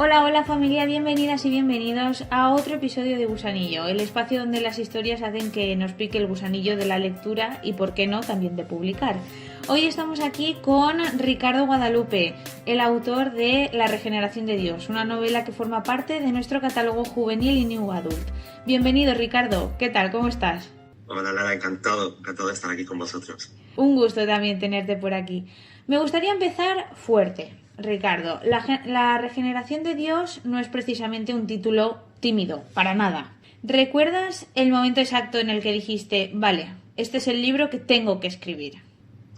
Hola, hola familia, bienvenidas y bienvenidos a otro episodio de Gusanillo, el espacio donde las historias hacen que nos pique el gusanillo de la lectura y, por qué no, también de publicar. Hoy estamos aquí con Ricardo Guadalupe, el autor de La regeneración de Dios, una novela que forma parte de nuestro catálogo juvenil y New Adult. Bienvenido, Ricardo, ¿qué tal? ¿Cómo estás? Hola Lara, encantado de estar aquí con vosotros. Un gusto también tenerte por aquí. Me gustaría empezar fuerte. Ricardo, la regeneración de Dios no es precisamente un título tímido, para nada. ¿Recuerdas el momento exacto en el que dijiste, vale, este es el libro que tengo que escribir?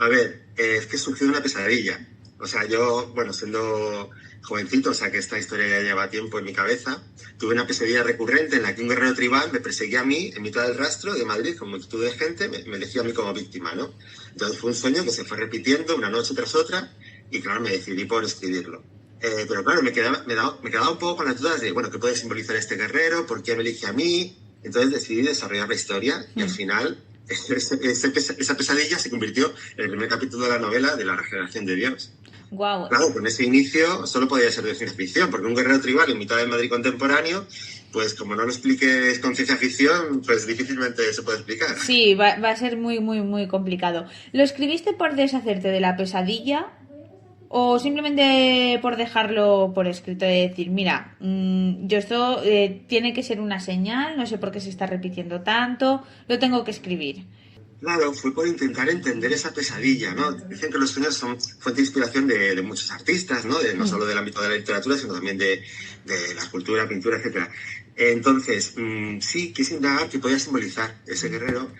A ver, es que surgió una pesadilla. O sea, yo, siendo jovencito, o sea que esta historia ya lleva tiempo en mi cabeza, tuve una pesadilla recurrente en la que un guerrero tribal me perseguía a mí en mitad del rastro de Madrid con multitud de gente, me elegía a mí como víctima, ¿no? Entonces fue un sueño que se fue repitiendo una noche tras otra y claro, me decidí por escribirlo. Pero claro, me quedaba un poco con las dudas de, ¿qué puede simbolizar este guerrero? ¿Por qué me elige a mí? Entonces decidí desarrollar la historia y al final esa pesadilla se convirtió en el primer capítulo de la novela de La regeneración de Dios. Wow. Claro, con ese inicio solo podía ser de ciencia ficción, porque un guerrero tribal en mitad del Madrid contemporáneo, pues como no lo expliques con ciencia ficción, pues difícilmente se puede explicar. Sí, va a ser muy complicado. ¿Lo escribiste por deshacerte de la pesadilla o simplemente por dejarlo por escrito de decir, mira, yo esto tiene que ser una señal, no sé por qué se está repitiendo tanto, lo tengo que escribir? Claro, fue por intentar entender esa pesadilla, ¿no? Dicen que los sueños son fuente de inspiración de muchos artistas, ¿no? No solo del ámbito de la literatura, sino también de la escultura, pintura, etcétera. Entonces, sí, quise indagar qué podía simbolizar ese guerrero,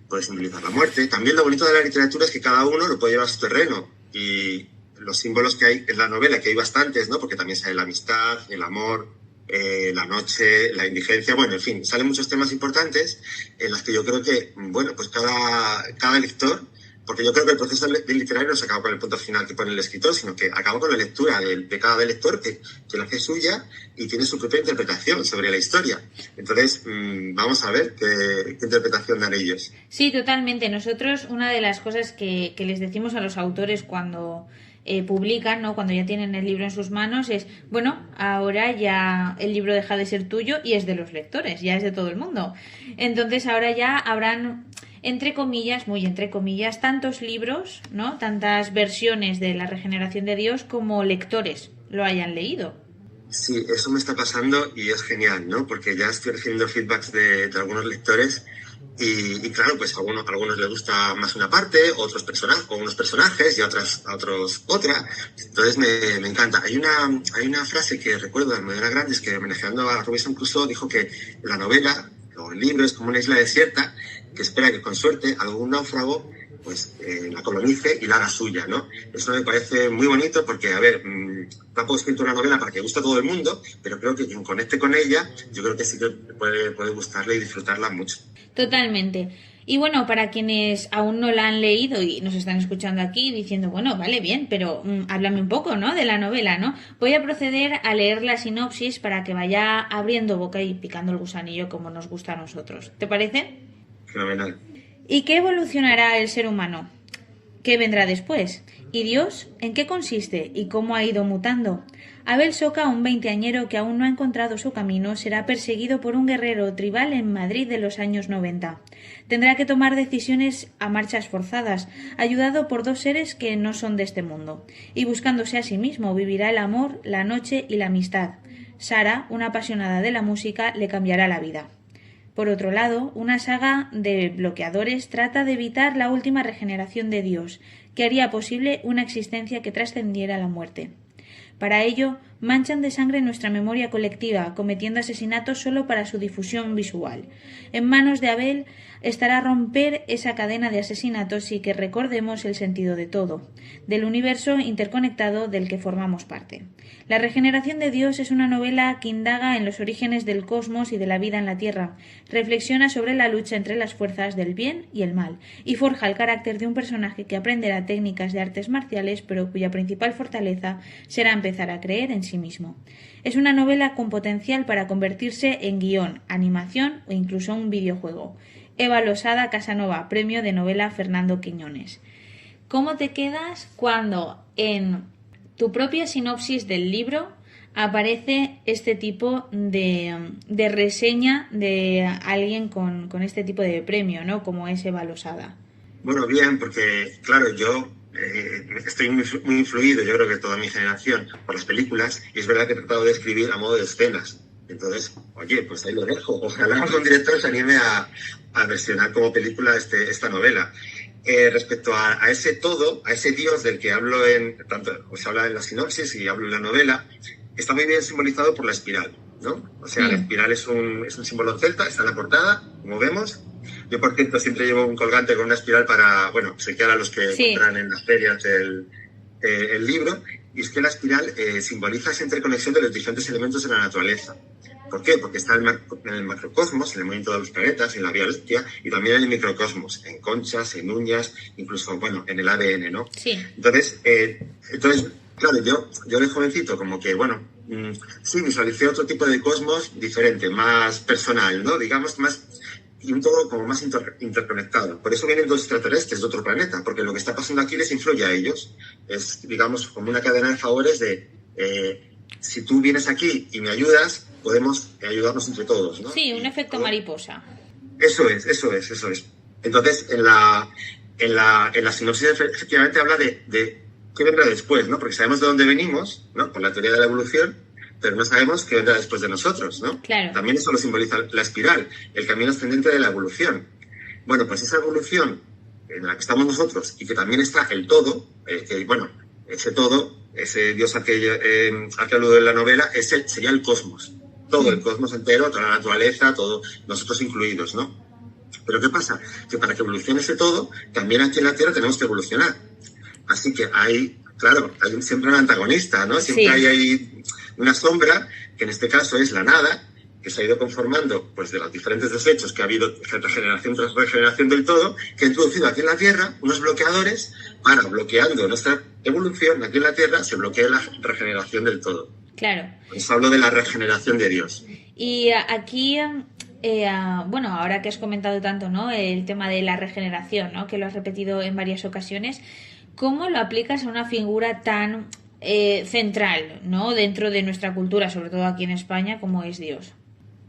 puede simbolizar la muerte. También lo bonito de la literatura es que cada uno lo puede llevar a su terreno. Y los símbolos que hay en la novela, que hay bastantes, ¿no? Porque también sale la amistad, el amor, la noche, la indigencia, en fin, salen muchos temas importantes en los que yo creo que, pues cada lector, porque yo creo que el proceso literario no se acaba con el punto final que pone el escritor, sino que acaba con la lectura de cada lector que la hace suya y tiene su propia interpretación sobre la historia. Entonces, vamos a ver qué interpretación dan ellos. Sí, totalmente. Nosotros, una de las cosas que les decimos a los autores cuando publican, ¿no? Cuando ya tienen el libro en sus manos, es, ahora ya el libro deja de ser tuyo y es de los lectores, ya es de todo el mundo. Entonces ahora ya habrán, entre comillas, muy entre comillas, tantos libros, ¿no? Tantas versiones de La regeneración de Dios como lectores lo hayan leído. Sí, eso me está pasando y es genial, ¿no? Porque ya estoy recibiendo feedbacks de algunos lectores y claro, pues a algunos les gusta más una parte, unos personajes y a otros otra. Entonces me encanta. Hay una frase que recuerdo de Almudena Grandes que, homenajeando a Robinson Crusoe, dijo que la novela o el libro es como una isla desierta que espera que con suerte algún náufrago pues la colonice y la haga suya, ¿no? Eso me parece muy bonito porque, tampoco he escrito una novela para que guste a todo el mundo, pero creo que quien conecte con ella, yo creo que sí que puede gustarle y disfrutarla mucho. Totalmente. Y para quienes aún no la han leído y nos están escuchando aquí diciendo, vale, bien, pero háblame un poco, ¿no? De la novela, ¿no? Voy a proceder a leer la sinopsis para que vaya abriendo boca y picando el gusanillo como nos gusta a nosotros. ¿Te parece? Fenomenal. ¿Y qué evolucionará el ser humano? ¿Qué vendrá después? ¿Y Dios? ¿En qué consiste? ¿Y cómo ha ido mutando? Abel Soca, un veinteañero que aún no ha encontrado su camino, será perseguido por un guerrero tribal en Madrid de los años 90. Tendrá que tomar decisiones a marchas forzadas, ayudado por dos seres que no son de este mundo. Y buscándose a sí mismo, vivirá el amor, la noche y la amistad. Sara, una apasionada de la música, le cambiará la vida. Por otro lado, una saga de bloqueadores trata de evitar la última regeneración de Dios, que haría posible una existencia que trascendiera la muerte. Para ello, manchan de sangre nuestra memoria colectiva, cometiendo asesinatos solo para su difusión visual. En manos de Abel estará romper esa cadena de asesinatos y que recordemos el sentido de todo, del universo interconectado del que formamos parte. La regeneración de Dios es una novela que indaga en los orígenes del cosmos y de la vida en la Tierra, reflexiona sobre la lucha entre las fuerzas del bien y el mal, y forja el carácter de un personaje que aprenderá técnicas de artes marciales, pero cuya principal fortaleza será empezar a creer en sí mismo. Es una novela con potencial para convertirse en guión, animación o incluso un videojuego. Eva Losada Casanova, premio de novela Fernando Quiñones. ¿Cómo te quedas cuando en tu propia sinopsis del libro aparece este tipo de reseña de alguien con este tipo de premio, ¿no? Como es Eva Losada. Bueno, bien, porque claro, yo estoy muy influido, yo creo que toda mi generación, por las películas, y es verdad que he tratado de escribir a modo de escenas. Entonces, oye, pues ahí lo dejo. Ojalá algún director se anime a versionar como película esta novela. Respecto a ese todo, a ese Dios del que hablo tanto se habla en la sinopsis y hablo en la novela, está muy bien simbolizado por la espiral, ¿no? O sea, la espiral es un símbolo celta, está en la portada, como vemos. Yo, por cierto, siempre llevo un colgante con una espiral para, bueno, obsequiar a los que compran en las ferias el libro. Y es que la espiral simboliza esa interconexión de los diferentes elementos de la naturaleza. ¿Por qué? Porque está en el macrocosmos, en el movimiento de los planetas, en la Vía Láctea, y también en el microcosmos, en conchas, en uñas, incluso, bueno, en el ADN, ¿no? Sí. Entonces, claro, yo de jovencito, como que, bueno, sí, visualicé otro tipo de cosmos diferente, más personal, ¿no? Digamos, más, y un todo como más interconectado. Por eso vienen dos extraterrestres de otro planeta, porque lo que está pasando aquí les influye a ellos. Es, digamos, como una cadena de favores de, si tú vienes aquí y me ayudas, podemos ayudarnos entre todos, ¿no? Sí, un efecto mariposa. Eso es. Entonces, en la sinopsis efectivamente habla de qué vendrá después, ¿no? Porque sabemos de dónde venimos, ¿no? Por la teoría de la evolución, pero no sabemos qué vendrá después de nosotros, ¿no? Claro. También eso lo simboliza la espiral, el camino ascendente de la evolución. Bueno, pues esa evolución en la que estamos nosotros y que también está el todo, ese todo, ese Dios al que aludo en la novela, sería el cosmos. Todo el cosmos entero, toda la naturaleza, todo, nosotros incluidos, ¿no? Pero ¿qué pasa? Que para que evolucione ese todo, también aquí en la Tierra tenemos que evolucionar. Así que hay siempre un antagonista, ¿no? Siempre hay una sombra, que en este caso es la nada, que se ha ido conformando pues de los diferentes desechos que ha habido regeneración tras regeneración del todo, que ha introducido aquí en la Tierra unos bloqueadores para, bloqueando nuestra evolución aquí en la Tierra, se bloquea la regeneración del todo. Claro. Pues hablo de la regeneración de Dios. Y aquí, bueno, ahora que has comentado tanto, ¿no? El tema de la regeneración, ¿no? Que lo has repetido en varias ocasiones, ¿cómo lo aplicas a una figura tan central, ¿no? Dentro de nuestra cultura, sobre todo aquí en España, como es Dios?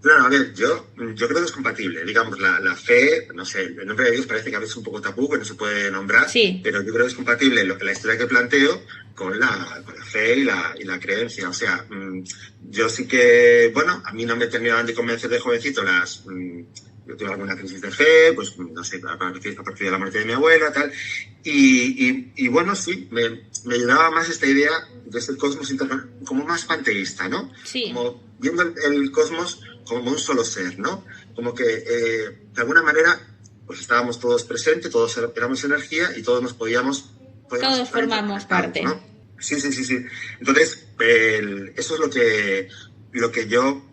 Claro, a ver, yo creo que es compatible. Digamos, la fe, no sé, el nombre de Dios parece que a veces es un poco tabú, que no se puede nombrar, sí. Pero yo creo que es compatible la historia que planteo con la fe y la creencia. O sea, yo sí que, bueno, a mí no me terminaban de convencer de jovencito yo tuve alguna crisis de fe, pues no sé, a partir de la muerte de mi abuela, tal, y bueno, sí, me ayudaba más esta idea de ese cosmos como más panteísta, ¿no? Sí. Como viendo el cosmos como un solo ser, ¿no? Como que, de alguna manera, pues estábamos todos presentes, todos éramos energía y todos nos podíamos todos formamos parte, ¿no? Sí. Entonces, eso es lo que yo,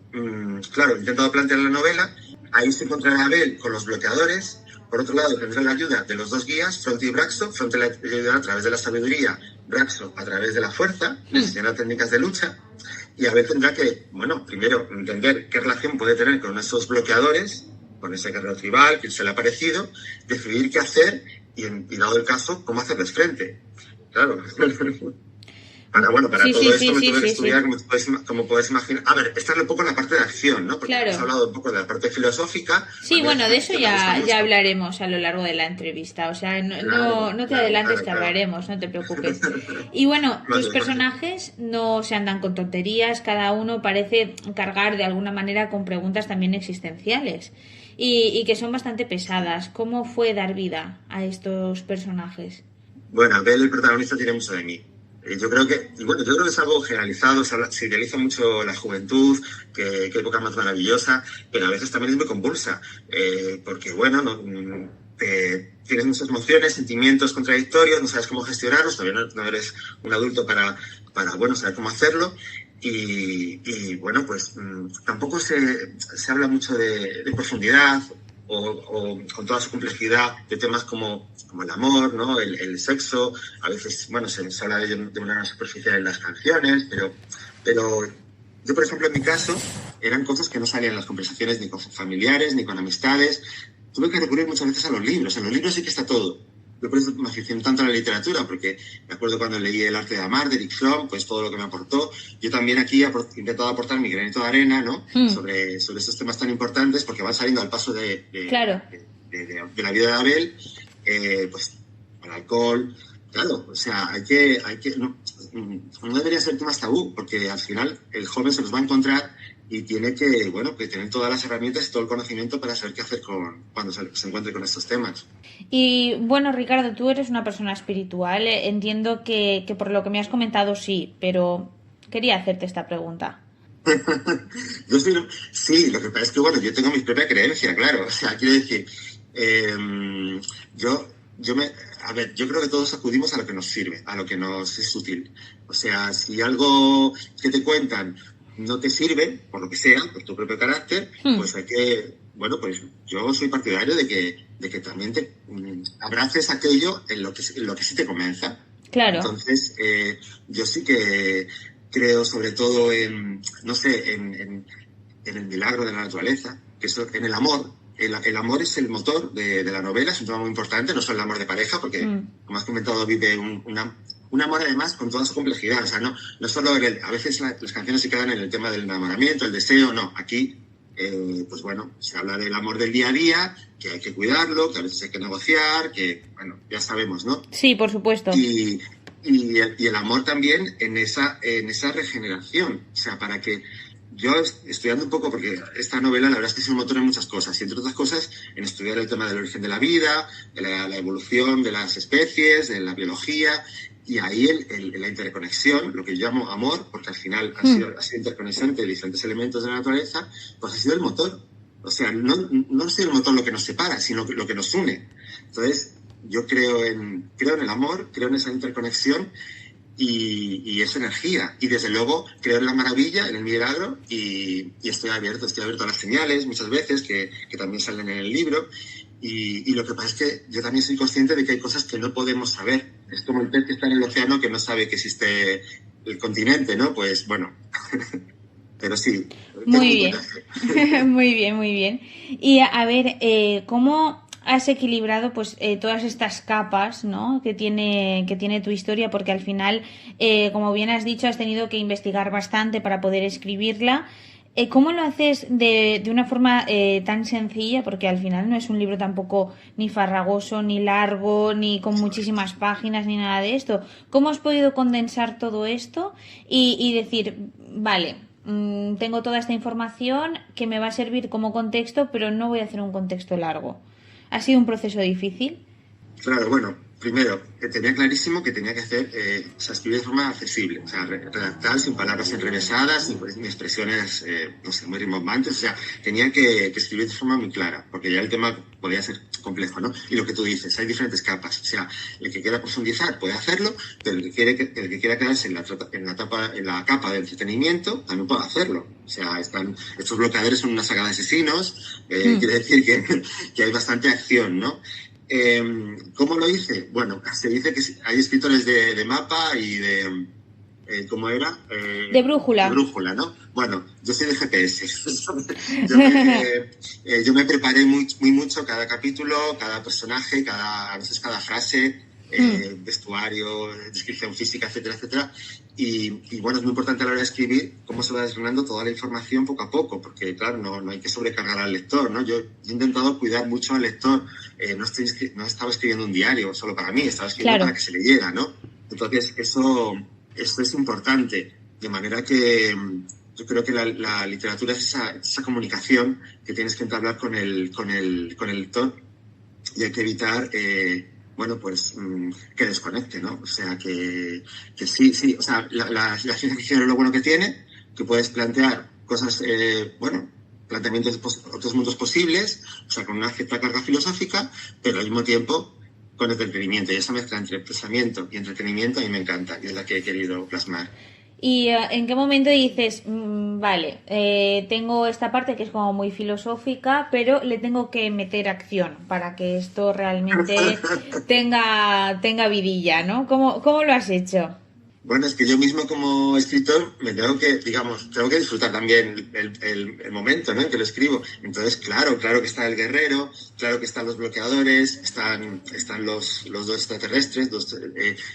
claro, he intentado plantear en la novela. Ahí se encontrará Abel con los bloqueadores. Por otro lado, tendrá la ayuda de los dos guías, Fronte y Braxo. Fronte le ayudará a través de la sabiduría, Braxo a través de la fuerza, le enseñará técnicas de lucha. Y Abel tendrá que, bueno, primero entender qué relación puede tener con esos bloqueadores, con ese guerrero tribal que se le ha parecido, decidir qué hacer y dado el caso, cómo hacerles frente. Claro. Para todo esto me tuve que estudiar, como puedes imaginar. A ver, esta es un poco la parte de acción, ¿no? Porque hemos hablado un poco de la parte filosófica. Sí, bueno, de eso ya hablaremos a lo largo de la entrevista. O sea, no te adelantes que hablaremos, no te preocupes. Y bueno, tus personajes no se andan con tonterías, cada uno parece cargar de alguna manera con preguntas también existenciales y que son bastante pesadas. ¿Cómo fue dar vida a estos personajes? Bueno, Abel, el protagonista, tiene mucho de mí. Yo creo que es algo generalizado, se idealiza mucho la juventud, qué época más maravillosa, pero a veces también es muy convulsa, porque bueno, tienes muchas emociones, sentimientos contradictorios, no sabes cómo gestionarlos, todavía no eres un adulto para bueno, saber cómo hacerlo, y bueno, pues tampoco se habla mucho de profundidad, o con toda su complejidad de temas como el amor, ¿no? El sexo. A veces, bueno, se habla de ello de manera superficial en las canciones, pero yo, por ejemplo, en mi caso, eran cosas que no salían en las conversaciones ni con familiares, ni con amistades. Tuve que recurrir muchas veces a los libros. En los libros sí que está todo. yo por eso me aficioné tanto a la literatura, porque me acuerdo cuando leí El arte de amar de Eric Fromm, pues todo lo que me aportó. Yo también aquí he intentado aportar mi granito de arena, ¿no? Sobre estos temas tan importantes, porque van saliendo al paso Claro. de la vida de Abel, pues el alcohol. Claro, o sea, no debería ser temas tabú, porque al final el joven se los va a encontrar y tiene que, bueno, que tener todas las herramientas y todo el conocimiento para saber qué hacer cuando se encuentre con estos temas. Y bueno, Ricardo, tú eres una persona espiritual. Entiendo que por lo que me has comentado sí, pero quería hacerte esta pregunta. Sí, lo que pasa es que, bueno, yo tengo mi propia creencia, claro. O sea, quiero decir, yo, a ver, yo creo que todos acudimos a lo que nos sirve, a lo que nos es útil. O sea, si algo que te cuentan no te sirve, por lo que sea, por tu propio carácter, pues hay que, bueno, pues yo soy partidario de que también te abraces aquello en lo que sí te convenza. Claro. Entonces, yo sí que creo sobre todo no sé, en el milagro de la naturaleza, en el amor. El amor es el motor de la novela, es un tema muy importante, no solo el amor de pareja, porque, como has comentado, vive un amor además con toda su complejidad. O sea, no solo a veces las canciones se quedan en el tema del enamoramiento, el deseo, no. Aquí, pues bueno, se habla del amor del día a día, que hay que cuidarlo, que a veces hay que negociar, que, bueno, ya sabemos, ¿no? Sí, por supuesto. Y el amor también en esa regeneración. O sea, para que yo, estudiando un poco, porque esta novela la verdad es que es un motor en muchas cosas, y entre otras cosas en estudiar el tema del origen de la vida, de la evolución de las especies, de la biología, y ahí la interconexión, lo que yo llamo amor, porque al final ha sido interconexión entre diferentes elementos de la naturaleza, pues ha sido el motor. O sea, no ha sido el motor lo que nos separa, sino lo que nos une. Entonces, yo creo en el amor, creo en esa interconexión y esa energía. Y desde luego creo en la maravilla, en el milagro, y estoy abierto a las señales muchas veces que también salen en el libro. Y lo que pasa es que yo también soy consciente de que hay cosas que no podemos saber. Es como el pez que está en el océano que no sabe que existe el continente, ¿no? Pues bueno, pero sí. Muy bien, muy bien, muy bien. Y a ver, ¿cómo has equilibrado pues todas estas capas, ¿no? que tiene tu historia? Porque al final, como bien has dicho, has tenido que investigar bastante para poder escribirla. ¿Cómo lo haces de una forma tan sencilla? Porque al final no es un libro tampoco ni farragoso, ni largo, ni con muchísimas páginas, ni nada de esto. ¿Cómo has podido condensar todo esto y decir, vale, tengo toda esta información que me va a servir como contexto, pero no voy a hacer un contexto largo? ¿Ha sido un proceso difícil? Claro, bueno, primero, tenía clarísimo que tenía que hacer, escribir de forma accesible, o sea, redactar sin palabras enrevesadas, ni expresiones, no sé, muy rimbombantes, o sea, tenía que escribir de forma muy clara, porque ya el tema podía ser complejo, ¿no? Y lo que tú dices, hay diferentes capas, o sea, el que quiera profundizar puede hacerlo, pero el que quiera quedarse en la capa de entretenimiento también puede hacerlo. O sea, estos bloqueadores son una saga de asesinos, quiere decir que hay bastante acción, ¿no? ¿Cómo lo hice? Bueno, se dice que hay escritores de mapa y de... ¿cómo era? De brújula. De brújula, ¿no? Bueno, yo soy de GPS. Yo me preparé muy mucho cada capítulo, cada personaje, a veces cada frase, vestuario, descripción física, etcétera, etcétera. Y bueno, es muy importante a la hora de escribir cómo se va desgranando toda la información poco a poco, porque claro, no hay que sobrecargar al lector, ¿no? Yo he intentado cuidar mucho al lector, no estaba escribiendo un diario solo para mí, estaba escribiendo para que se leyera, ¿no? Entonces, eso es importante, de manera que yo creo que la literatura es esa comunicación que tienes que entablar con el lector, y hay que evitar... bueno, pues que desconecte, ¿no? O sea, que sí, o sea, la ciencia ficción es lo bueno que tiene, que puedes plantear cosas, planteamientos de otros mundos posibles, o sea, con una cierta carga filosófica, pero al mismo tiempo con entretenimiento, y esa mezcla entre pensamiento y entretenimiento a mí me encanta, y es la que he querido plasmar. ¿Y en qué momento dices, vale, tengo esta parte que es como muy filosófica, pero le tengo que meter acción para que esto realmente tenga vidilla, ¿no? ¿Cómo lo has hecho? Bueno, es que yo mismo como escritor me tengo que, digamos, tengo que disfrutar también el momento, ¿no?, en que lo escribo. Entonces, claro que está el guerrero, claro que están los bloqueadores, están los dos extraterrestres,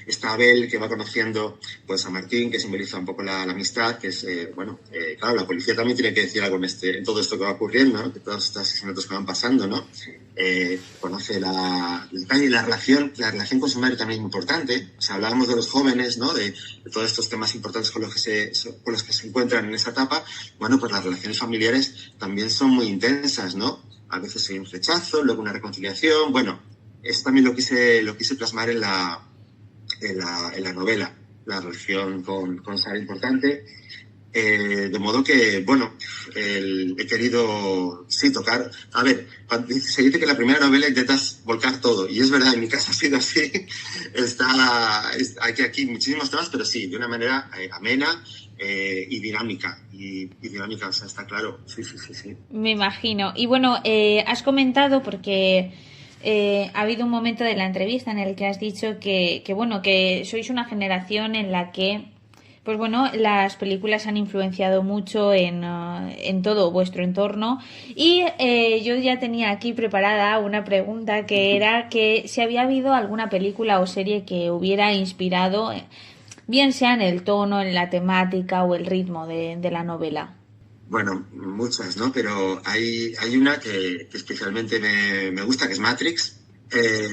está Abel, que va conociendo pues a Martín, que simboliza un poco la amistad, que es, claro, la policía también tiene que decir algo en todo esto que va ocurriendo, ¿no?, que todos estos asesinatos que van pasando, ¿no? Conoce la relación con su madre también es muy importante. O sea, hablábamos de los jóvenes, ¿no?, de todos estos temas importantes con los que se encuentran en esa etapa. Bueno, pues las relaciones familiares también son muy intensas, ¿no? A veces hay un rechazo, luego una reconciliación. Bueno, eso también lo quise plasmar en la novela, la relación con Sara importante. De modo que, bueno, he querido, sí, tocar. A ver, se dice que en la primera novela intentas volcar todo, y es verdad, en mi caso ha sido así. Hay aquí muchísimos temas, pero sí, de una manera amena y dinámica. Y dinámica, o sea, está claro. Sí. Me imagino. Y bueno, has comentado, porque ha habido un momento de la entrevista en el que has dicho que sois una generación en la que, pues bueno, las películas han influenciado mucho en todo vuestro entorno. Y yo ya tenía aquí preparada una pregunta, que era que si había habido alguna película o serie que hubiera inspirado, bien sea en el tono, en la temática o el ritmo de la novela. Bueno, muchas, ¿no? Pero hay una que especialmente me gusta, que es Matrix.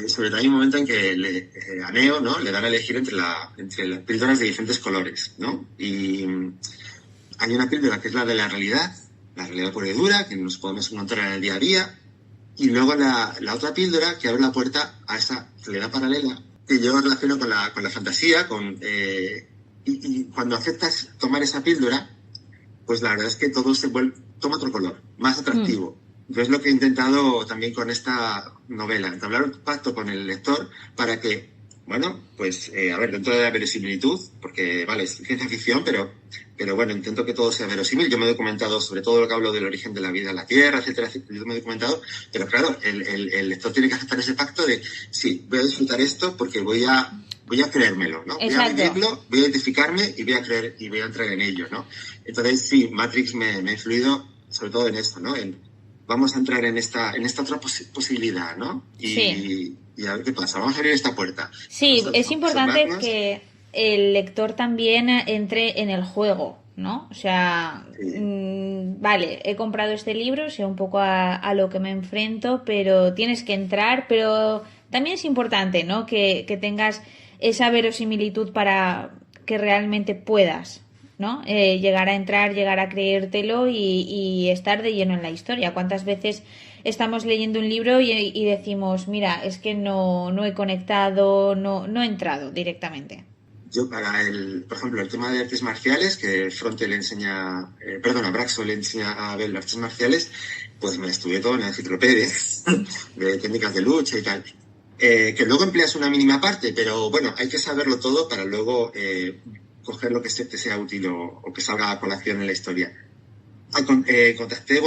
Sobre todo hay un momento en que a Neo, ¿no?, le dan a elegir entre las píldoras de diferentes colores, ¿no? Y hay una píldora que es la de la realidad pura y dura, que nos podemos encontrar en el día a día, y luego la otra píldora que abre la puerta a esa realidad paralela, que yo relaciono con la fantasía, y cuando aceptas tomar esa píldora, pues la verdad es que todo toma otro color, más atractivo. Entonces, lo que he intentado también con esta novela, entablar un pacto con el lector para que, bueno, pues, a ver, dentro de la verosimilitud, porque, vale, es ciencia ficción, pero bueno, intento que todo sea verosímil. Yo me he documentado sobre todo lo que hablo del origen de la vida en la Tierra, etcétera, etcétera. Yo me he documentado, pero claro, el lector tiene que aceptar ese pacto de, sí, voy a disfrutar esto porque voy a creérmelo, ¿no? Exacto. Voy a vivirlo, voy a identificarme y voy a creer y voy a entrar en ello, ¿no? Entonces, sí, Matrix me ha influido sobre todo en esto, ¿no? Vamos a entrar en esta otra posibilidad, ¿no? Sí. Y a ver qué pasa. Vamos a abrir esta puerta. Sí, es importante observarnos. que el lector también entre en el juego, ¿no? O sea, Sí. Vale, he comprado este libro, sé un poco a lo que me enfrento, pero tienes que entrar. Pero también es importante, ¿no?, que tengas esa verosimilitud para que realmente puedas, ¿no?, llegar a entrar, llegar a creértelo y estar de lleno en la historia. ¿Cuántas veces estamos leyendo un libro y decimos, mira, es que no he conectado, no he entrado directamente? Yo por ejemplo, el tema de artes marciales, que Fronte le enseña, Braxo le enseña a Abel artes marciales, pues me estudié todo en la enciclopedia de técnicas de lucha y tal. Que luego empleas una mínima parte, pero bueno, hay que saberlo todo para luego coger lo que te sea útil o que salga a colación en la historia. Contacté,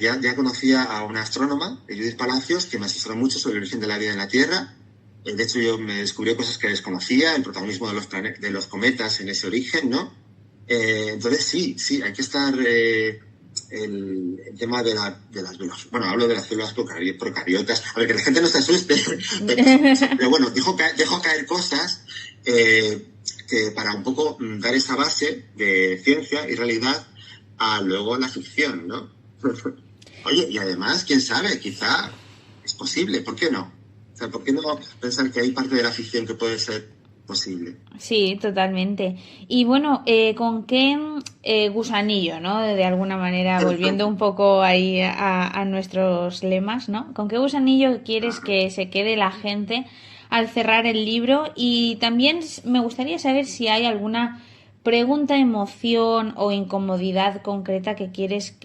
ya conocía a una astrónoma, Judith Palacios, que me asesoró mucho sobre el origen de la vida en la Tierra. De hecho, yo me descubrí cosas que desconocía, el protagonismo de los cometas en ese origen, ¿no? Entonces, sí, hay que estar... el tema de las hablo de las células procariotas, a ver, que la gente no se asuste, pero bueno, dejo caer cosas que para un poco dar esa base de ciencia y realidad a luego la ficción, ¿no? Oye, y además, quién sabe, quizá es posible, ¿por qué no? O sea, ¿por qué no pensar que hay parte de la ficción que puede ser posible? Sí, totalmente. Y bueno, ¿con qué gusanillo, ¿no?, de alguna manera, volviendo un poco ahí a nuestros lemas, ¿no?, ¿con qué gusanillo quieres que se quede la gente al cerrar el libro? Y también me gustaría saber si hay alguna pregunta, emoción o incomodidad concreta que quieres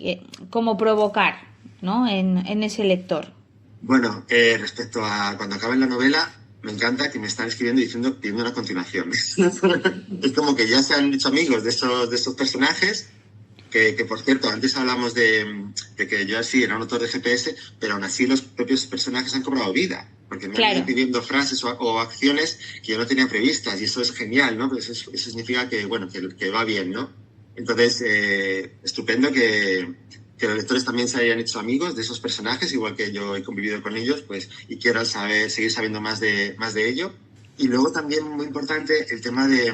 como provocar, ¿no?, en ese lector. Bueno, respecto a cuando acabe la novela, me encanta que me están escribiendo pidiendo una continuación. Es como que ya se han hecho amigos de esos personajes, que por cierto, antes hablamos de que yo sí era un autor de GPS, pero aún así los propios personajes han cobrado vida. porque me han Claro. ido pidiendo frases o acciones que yo no tenía previstas, y eso es genial, ¿no? Pues eso significa que, bueno, que va bien, ¿no? Entonces, estupendo que los lectores también se hayan hecho amigos de esos personajes, igual que yo he convivido con ellos, pues, y quieran seguir sabiendo más de ello. Y luego también, muy importante, el tema de...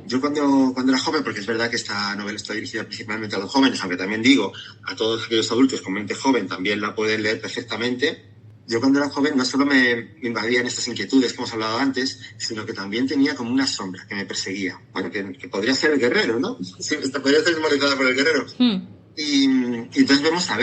Yo cuando era joven, porque es verdad que esta novela está dirigida principalmente a los jóvenes, aunque también digo, a todos aquellos adultos con mente joven también la pueden leer perfectamente. Yo cuando era joven no solo me invadían estas inquietudes que hemos hablado antes, sino que también tenía como una sombra que me perseguía. Bueno, que podría ser el guerrero, ¿no? Sí, podría ser simbolizada por el guerrero. Y entonces vemos a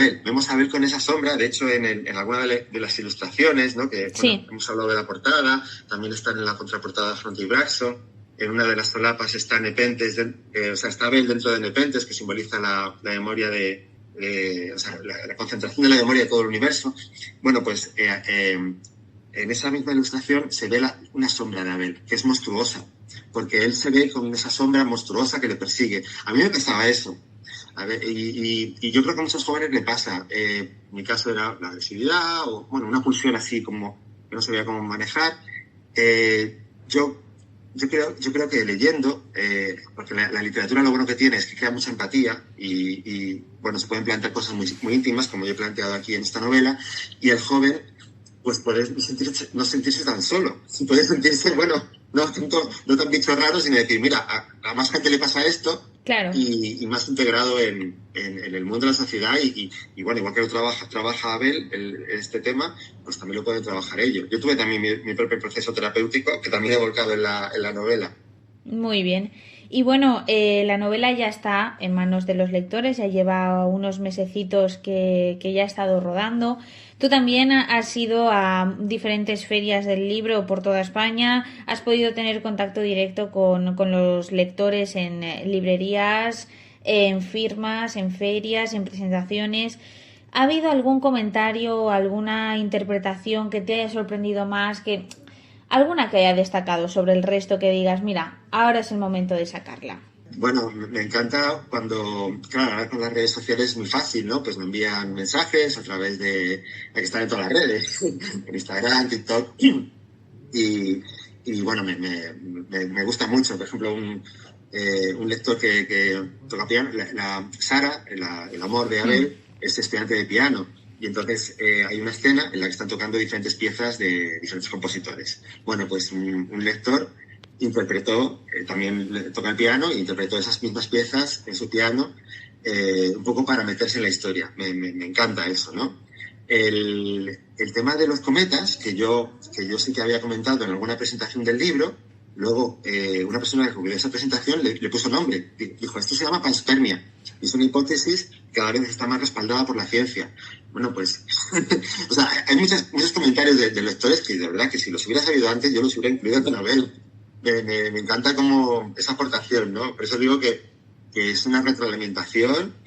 Abel con esa sombra. De hecho, en alguna de las ilustraciones, ¿no? Que bueno, hemos hablado de la portada, también están en la contraportada Fronte y Braxo. En una de las solapas está Nepenthes, está Abel dentro de Nepenthes, que simboliza la memoria la concentración de la memoria de todo el universo. Bueno, pues en esa misma ilustración se ve una sombra de Abel, que es monstruosa, porque él se ve con esa sombra monstruosa que le persigue. A mí me pasaba eso. A ver, y yo creo que a muchos jóvenes le pasa. En mi caso era la agresividad o, bueno, una pulsión así como que no sabía cómo manejar. Yo creo que leyendo, porque la literatura lo bueno que tiene es que crea mucha empatía y bueno, se pueden plantear cosas muy, muy íntimas, como yo he planteado aquí en esta novela, y el joven pues puede no sentirse tan solo, puede sentirse, bueno, no tan bicho raro, sino decir, mira, a más gente le pasa esto. Claro. Y más integrado en el mundo de la sociedad y bueno, igual que lo trabaja Abel este tema, pues también lo pueden trabajar ellos. Yo tuve también mi propio proceso terapéutico que también he volcado en la novela. Muy bien. Y bueno, la novela ya está en manos de los lectores, ya lleva unos mesecitos que ya ha estado rodando. Tú también has ido a diferentes ferias del libro por toda España, has podido tener contacto directo con los lectores en librerías, en firmas, en ferias, en presentaciones. ¿Ha habido algún comentario, alguna interpretación que te haya sorprendido más, alguna que haya destacado sobre el resto que digas, mira, ahora es el momento de sacarla? Bueno, me encanta cuando, claro, ahora con las redes sociales es muy fácil, ¿no? Pues me envían mensajes a través de que están en todas las redes, en Instagram, TikTok, y bueno, me gusta mucho. Por ejemplo, un lector que toca piano, Sara, el amor de Abel, es estudiante de piano. Y entonces hay una escena en la que están tocando diferentes piezas de diferentes compositores. Bueno, pues un lector interpretó, también toca el piano, e interpretó esas mismas piezas en su piano, un poco para meterse en la historia. Me encanta eso, ¿no? El tema de los cometas, que yo sí que había comentado en alguna presentación del libro, luego una persona que cubrió esa presentación le puso nombre. Dijo, esto se llama panspermia. Y es una hipótesis que cada vez está más respaldada por la ciencia. Bueno, pues, o sea, hay muchos comentarios de lectores que de verdad que si los hubiera sabido antes, yo los hubiera incluido con Abel. Me encanta como esa aportación, ¿no? Por eso digo que es una retroalimentación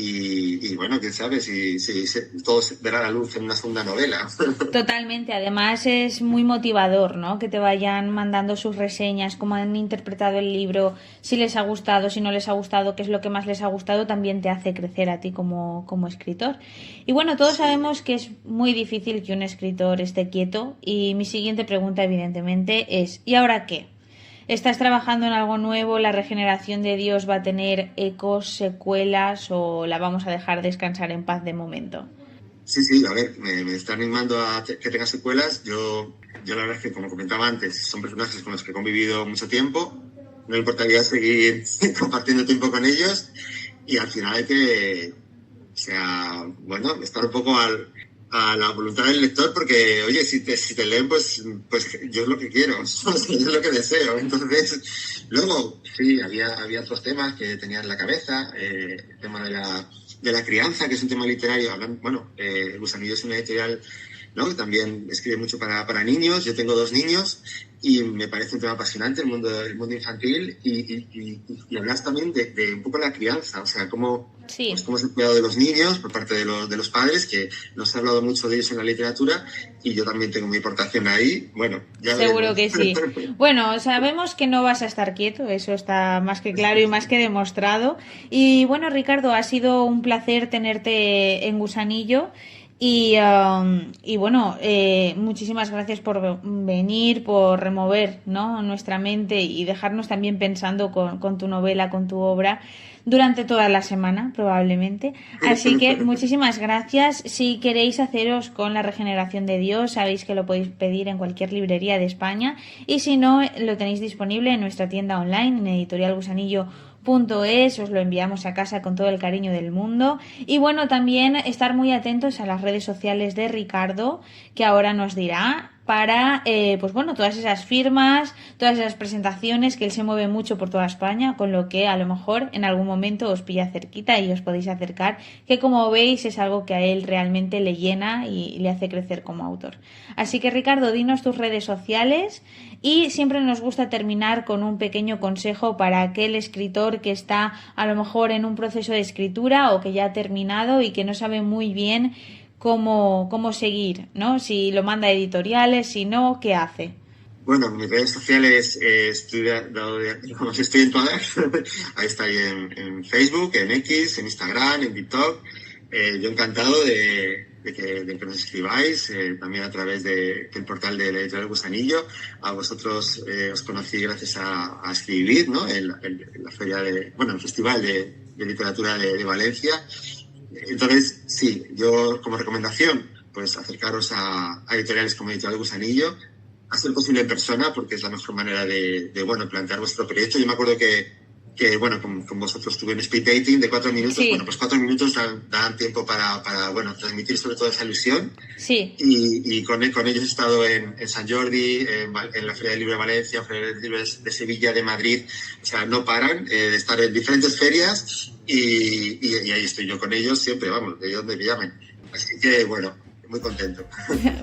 y bueno, quién sabe si todo verá la luz en una segunda novela. Totalmente, además es muy motivador, ¿no? Que te vayan mandando sus reseñas, cómo han interpretado el libro, si les ha gustado, si no les ha gustado, qué es lo que más les ha gustado, también te hace crecer a ti como escritor. Y bueno, todos sabemos que es muy difícil que un escritor esté quieto y mi siguiente pregunta evidentemente es ¿y ahora qué? ¿Estás trabajando en algo nuevo? ¿La regeneración de Dios va a tener ecos, secuelas o la vamos a dejar descansar en paz de momento? Sí, a ver, me está animando a que tenga secuelas. Yo la verdad es que, como comentaba antes, son personajes con los que he convivido mucho tiempo. No me importaría seguir compartiendo tiempo con ellos y al final hay que, o sea, bueno, estar un poco a la voluntad del lector, porque, oye, si te leen, pues yo es lo que quiero, yo es lo que deseo. Entonces, luego, sí, había otros temas que tenía en la cabeza, el tema de la crianza, que es un tema literario. Bueno, El Gusanillo es una editorial, ¿no?, que también escribe mucho para niños. Yo tengo 2 niños y me parece un tema apasionante el mundo infantil y hablas también de un poco la crianza, o sea, cómo es el cuidado de los niños por parte de los padres, que no se ha hablado mucho de ellos en la literatura y yo también tengo mi aportación ahí. Bueno, ya seguro veremos. que sí. Bueno, sabemos que no vas a estar quieto, eso está más que claro y más que demostrado. Y bueno, Ricardo, ha sido un placer tenerte en Gusanillo. Y bueno, muchísimas gracias por venir, por remover, ¿no?, nuestra mente y dejarnos también pensando con tu novela, con tu obra durante toda la semana, probablemente. Así que muchísimas gracias. Si queréis haceros con La Regeneración de Dios, sabéis que lo podéis pedir en cualquier librería de España, y si no, lo tenéis disponible en nuestra tienda online, en editorialgusanillo.es. Os lo enviamos a casa con todo el cariño del mundo. Y bueno, también estar muy atentos a las redes sociales de Ricardo, que ahora nos dirá, para pues bueno, todas esas firmas, todas esas presentaciones, que él se mueve mucho por toda España, con lo que a lo mejor en algún momento os pilla cerquita y os podéis acercar, que como veis es algo que a él realmente le llena y le hace crecer como autor. Así que Ricardo, dinos tus redes sociales, y siempre nos gusta terminar con un pequeño consejo para aquel escritor que está a lo mejor en un proceso de escritura o que ya ha terminado y que no sabe muy bien cómo seguir, ¿no? Si lo manda a editoriales, si no, ¿qué hace? Bueno, mis redes sociales estoy en todas. Ahí estoy en Facebook, en X, en Instagram, en TikTok. Yo encantado de que nos escribáis, también a través del portal de la editorial Gusanillo. A vosotros os conocí gracias a escribir, ¿no?, en la feria el Festival de Literatura de Valencia. Entonces, sí, yo como recomendación, pues acercaros a editoriales como Editorial Gusanillo, a ser posible en persona, porque es la mejor manera de plantear vuestro proyecto. Yo me acuerdo que con vosotros estuve en speed dating de 4 minutos. Sí. Bueno, pues 4 minutos dan tiempo para transmitir sobre todo esa ilusión. Sí. Y con ellos he estado en San Jordi, en la Feria del Libro de Valencia, en la Feria del Libro de Sevilla, de Madrid. O sea, no paran de estar en diferentes ferias y ahí estoy yo con ellos siempre, vamos, de donde me llamen. Así que, bueno, muy contento.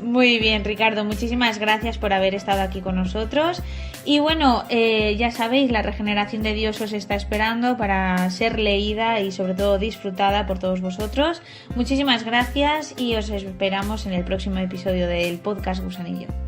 Muy bien, Ricardo, muchísimas gracias por haber estado aquí con nosotros. Y bueno, ya sabéis, La Regeneración de Dios os está esperando para ser leída y sobre todo disfrutada por todos vosotros. Muchísimas gracias y os esperamos en el próximo episodio del podcast Gusanillo.